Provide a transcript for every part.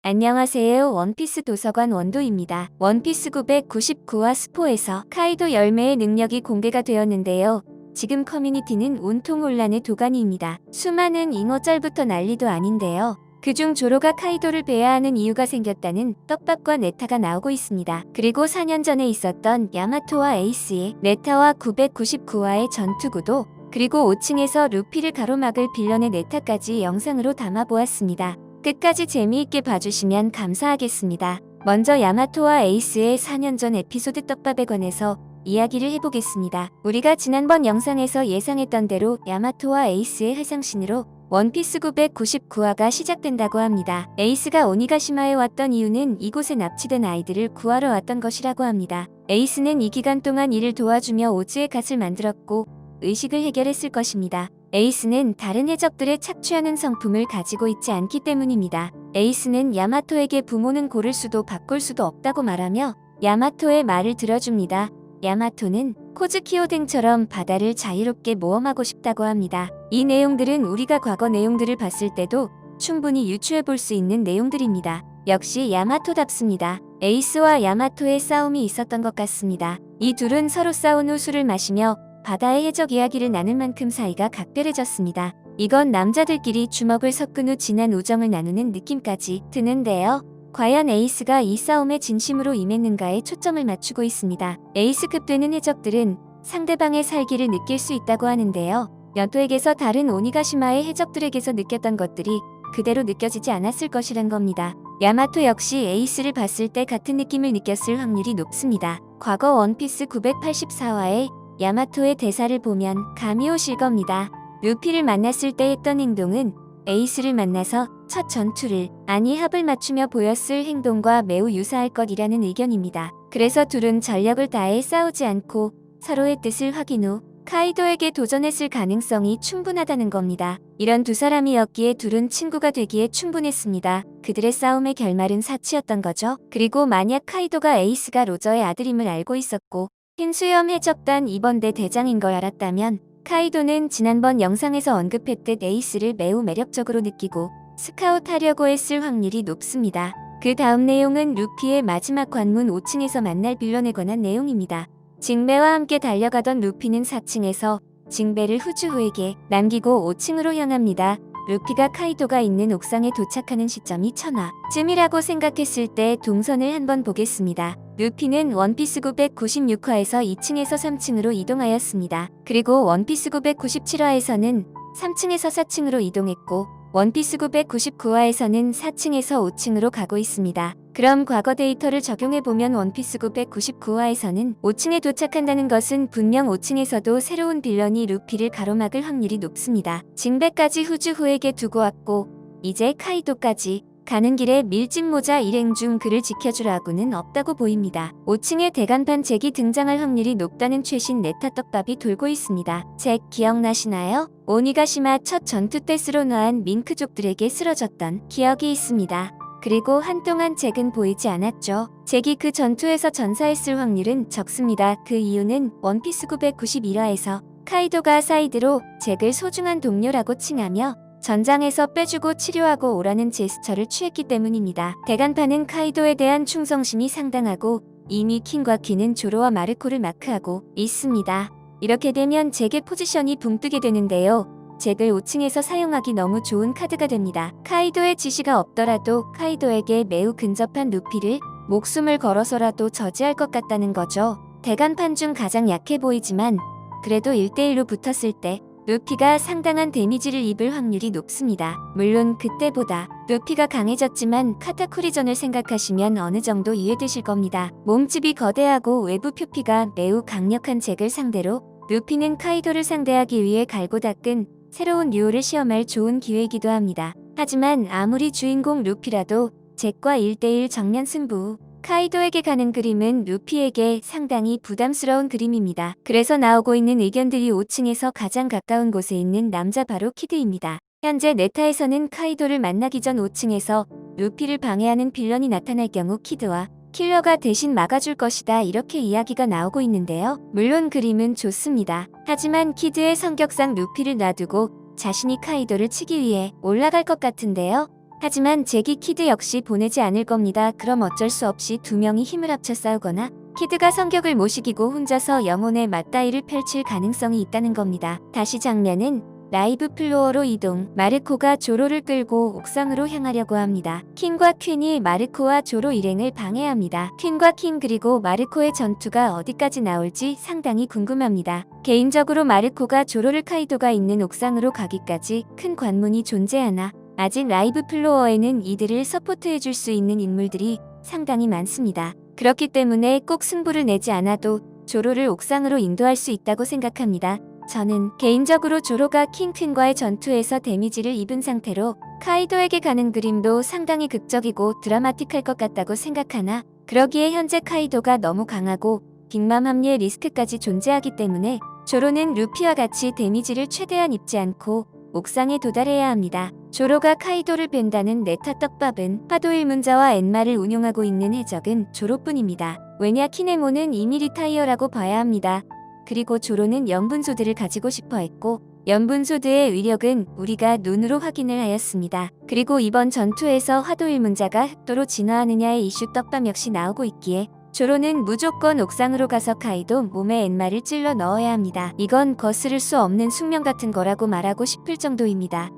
안녕하세요. 원피스 도서관 원도입니다. 원피스 999화 스포에서 카이도 열매의 능력이 공개가 되었는데요. 지금 커뮤니티는 온통 혼란의 도가니입니다. 수많은 잉어 짤부터 난리도 아닌데요. 그중 조로가 카이도를 배야 하는 이유가 생겼다는 떡밥과 네타가 나오고 있습니다. 그리고 4년 전에 있었던 야마토와 에이스의 네타와 999화의 전투구도, 그리고 5층에서 루피를 가로막을 빌런의 네타까지 영상으로 담아보았습니다. 끝까지 재미있게 봐주시면 감사하겠습니다. 먼저 야마토와 에이스의 4년 전 에피소드 떡밥에 관해서 이야기를 해보겠습니다. 우리가 지난번 영상에서 예상했던 대로 야마토와 에이스의 회상신으로 원피스 999화가 시작된다고 합니다. 에이스가 오니가시마에 왔던 이유는 이곳에 납치된 아이들을 구하러 왔던 것이라고 합니다. 에이스는 이 기간 동안 이를 도와주며 오즈의 갓을 만들었고 의식을 해결했을 것입니다. 에이스는 다른 해적들의 착취하는 성품을 가지고 있지 않기 때문입니다. 에이스는 야마토에게 부모는 고를 수도 바꿀 수도 없다고 말하며 야마토의 말을 들어줍니다. 야마토는 코즈키오댕처럼 바다를 자유롭게 모험하고 싶다고 합니다. 이 내용들은 우리가 과거 내용들을 봤을 때도 충분히 유추해 볼 수 있는 내용들입니다. 역시 야마토답습니다. 에이스와 야마토의 싸움이 있었던 것 같습니다. 이 둘은 서로 싸운 후 술을 마시며 바다의 해적 이야기를 나눌 만큼 사이가 각별해졌습니다. 이건 남자들끼리 주먹을 섞은 후 진한 우정을 나누는 느낌까지 드는데요. 과연 에이스가 이 싸움에 진심으로 임했는가에 초점을 맞추고 있습니다. 에이스급 되는 해적들은 상대방의 살기를 느낄 수 있다고 하는데요. 연토에게서 다른 오니가시마의 해적들에게서 느꼈던 것들이 그대로 느껴지지 않았을 것이란 겁니다. 야마토 역시 에이스를 봤을 때 같은 느낌을 느꼈을 확률이 높습니다. 과거 원피스 984화에 야마토의 대사를 보면 감이 오실 겁니다. 루피를 만났을 때 했던 행동은 에이스를 만나서 첫 전투를, 아니 합을 맞추며 보였을 행동과 매우 유사할 것이라는 의견입니다. 그래서 둘은 전력을 다해 싸우지 않고 서로의 뜻을 확인 후 카이도에게 도전했을 가능성이 충분하다는 겁니다. 이런 두 사람이었기에 둘은 친구가 되기에 충분했습니다. 그들의 싸움의 결말은 사치였던 거죠. 그리고 만약 카이도가 에이스가 로저의 아들임을 알고 있었고 흰수염 해적단 2번대 대장인 걸 알았다면 카이도는 지난번 영상에서 언급했듯 에이스를 매우 매력적으로 느끼고 스카웃하려고 했을 확률이 높습니다. 그 다음 내용은 루피의 마지막 관문 5층에서 만날 빌런에 관한 내용입니다. 징베와 함께 달려가던 루피는 4층에서 징베를 후즈후에게 남기고 5층으로 향합니다. 루피가 카이도가 있는 옥상에 도착하는 시점이 천화쯤이라고 생각했을 때 동선을 한번 보겠습니다. 루피는 원피스 996화에서 2층에서 3층으로 이동하였습니다. 그리고 원피스 997화에서는 3층에서 4층으로 이동했고 원피스 999화에서는 4층에서 5층으로 가고 있습니다. 그럼 과거 데이터를 적용해보면 원피스 999화에서는 5층에 도착한다는 것은 분명 5층에서도 새로운 빌런이 루피를 가로막을 확률이 높습니다. 징베까지 후즈후에게 두고 왔고 이제 카이도까지 가는 길에 밀짚모자 일행 중 그를 지켜줄 아군은 없다고 보입니다. 5층에 대간판 잭이 등장할 확률이 높다는 최신 네타 떡밥이 돌고 있습니다. 잭 기억나시나요? 오니가시마 첫 전투 때 스로노한 밍크족들에게 쓰러졌던 기억이 있습니다. 그리고 한동안 잭은 보이지 않았죠. 잭이 그 전투에서 전사했을 확률은 적습니다. 그 이유는 원피스 991화에서 카이도가 사이드로 잭을 소중한 동료라고 칭하며 전장에서 빼주고 치료하고 오라는 제스처를 취했기 때문입니다. 대간판은 카이도에 대한 충성심이 상당하고 이미 킹과 퀸은 조로와 마르코를 마크하고 있습니다. 이렇게 되면 잭의 포지션이 붕 뜨게 되는데요. 잭을 5층에서 사용하기 너무 좋은 카드가 됩니다. 카이도의 지시가 없더라도 카이도에게 매우 근접한 루피를 목숨을 걸어서라도 저지할 것 같다는 거죠. 대간판 중 가장 약해 보이지만 그래도 1대1로 붙었을 때 루피가 상당한 데미지를 입을 확률이 높습니다. 물론 그때보다 루피가 강해졌지만 카타쿠리전을 생각하시면 어느 정도 이해되실 겁니다. 몸집이 거대하고 외부 표피가 매우 강력한 잭을 상대로 루피는 카이도를 상대하기 위해 갈고 닦은 새로운 듀오를 시험할 좋은 기회이기도 합니다. 하지만 아무리 주인공 루피라도 잭과 1대1 정면 승부, 카이도에게 가는 그림은 루피에게 상당히 부담스러운 그림입니다. 그래서 나오고 있는 의견들이 5층에서 가장 가까운 곳에 있는 남자 바로 키드입니다. 현재 네타에서는 카이도를 만나기 전 5층에서 루피를 방해하는 빌런이 나타날 경우 키드와 킬러가 대신 막아줄 것이다 이렇게 이야기가 나오고 있는데요. 물론 그림은 좋습니다. 하지만 키드의 성격상 루피를 놔두고 자신이 카이도를 치기 위해 올라갈 것 같은데요. 하지만 제기 키드 역시 보내지 않을 겁니다. 그럼 어쩔 수 없이 두 명이 힘을 합쳐 싸우거나 키드가 성격을 못 이기고 혼자서 영혼의 맞다이를 펼칠 가능성이 있다는 겁니다. 다시 장면은 라이브 플로어로 이동. 마르코가 조로를 끌고 옥상으로 향하려고 합니다. 퀸과 퀸이 마르코와 조로 일행을 방해합니다. 퀸과 퀸 그리고 마르코의 전투가 어디까지 나올지 상당히 궁금합니다. 개인적으로 마르코가 조로를 카이도가 있는 옥상으로 가기까지 큰 관문이 존재하나 아직 라이브 플로어에는 이들을 서포트해줄 수 있는 인물들이 상당히 많습니다. 그렇기 때문에 꼭 승부를 내지 않아도 조로를 옥상으로 인도할 수 있다고 생각합니다. 저는 개인적으로 조로가 킹퀸과의 전투에서 데미지를 입은 상태로 카이도에게 가는 그림도 상당히 극적이고 드라마틱할 것 같다고 생각하나 그러기에 현재 카이도가 너무 강하고 빅맘 합류의 리스크까지 존재하기 때문에 조로는 루피와 같이 데미지를 최대한 입지 않고 옥상에 도달해야 합니다. 조로가 카이도를 뺀다는 네타 떡밥은 파도 일문자와 엔마를 운용하고 있는 해적은 조로뿐입니다. 왜냐 키네모는 이미 리타이어라고 봐야 합니다. 그리고 조로는 연분소드를 가지고 싶어 했고 연분소드의 위력은 우리가 눈으로 확인을 하였습니다. 그리고 이번 전투에서 화도일문자가 흑도로 진화하느냐의 이슈 떡밥 역시 나오고 있기에 조로는 무조건 옥상으로 가서 카이도 몸에 엔마를 찔러 넣어야 합니다. 이건 거스를 수 없는 숙명 같은 거라고 말하고 싶을 정도입니다.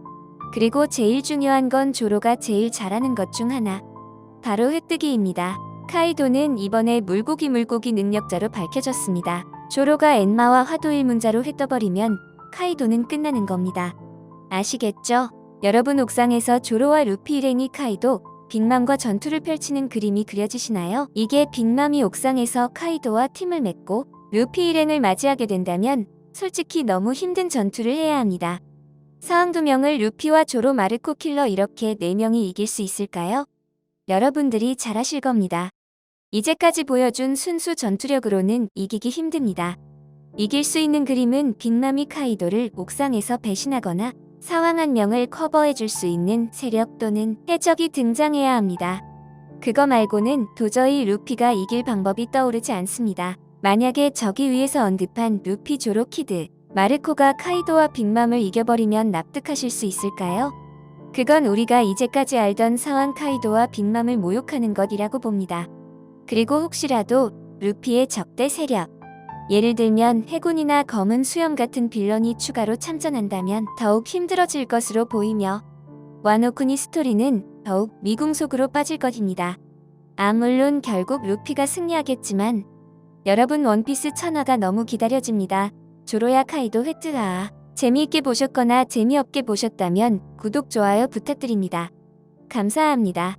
그리고 제일 중요한 건 조로가 제일 잘하는 것 중 하나. 바로 회뜨기입니다. 카이도는 이번에 물고기 능력자로 밝혀졌습니다. 조로가 엔마와 화도일문자로 회떠버리면 카이도는 끝나는 겁니다. 아시겠죠? 여러분 옥상에서 조로와 루피 일행이 카이도, 빅맘과 전투를 펼치는 그림이 그려지시나요? 이게 빅맘이 옥상에서 카이도와 팀을 맺고 루피 일행을 맞이하게 된다면 솔직히 너무 힘든 전투를 해야 합니다. 사왕 2명을 루피와 조로 마르코 킬러 이렇게 4명이 이길 수 있을까요? 여러분들이 잘하실 겁니다. 이제까지 보여준 순수 전투력으로는 이기기 힘듭니다. 이길 수 있는 그림은 빅맘이 카이도를 옥상에서 배신하거나 사왕 1명을 커버해줄 수 있는 세력 또는 해적이 등장해야 합니다. 그거 말고는 도저히 루피가 이길 방법이 떠오르지 않습니다. 만약에 저기 위에서 언급한 루피 조로 키드, 마르코가 카이도와 빅맘을 이겨버리면 납득하실 수 있을까요? 그건 우리가 이제까지 알던 사왕 카이도와 빅맘을 모욕하는 것이라고 봅니다. 그리고 혹시라도 루피의 적대 세력, 예를 들면 해군이나 검은 수염 같은 빌런이 추가로 참전한다면 더욱 힘들어질 것으로 보이며 와노쿠니 스토리는 더욱 미궁속으로 빠질 것입니다. 물론 결국 루피가 승리하겠지만 여러분 원피스 1000화가 너무 기다려집니다. 조로야 카이도 회뜨아. 재미있게 보셨거나 재미없게 보셨다면 구독, 좋아요 부탁드립니다. 감사합니다.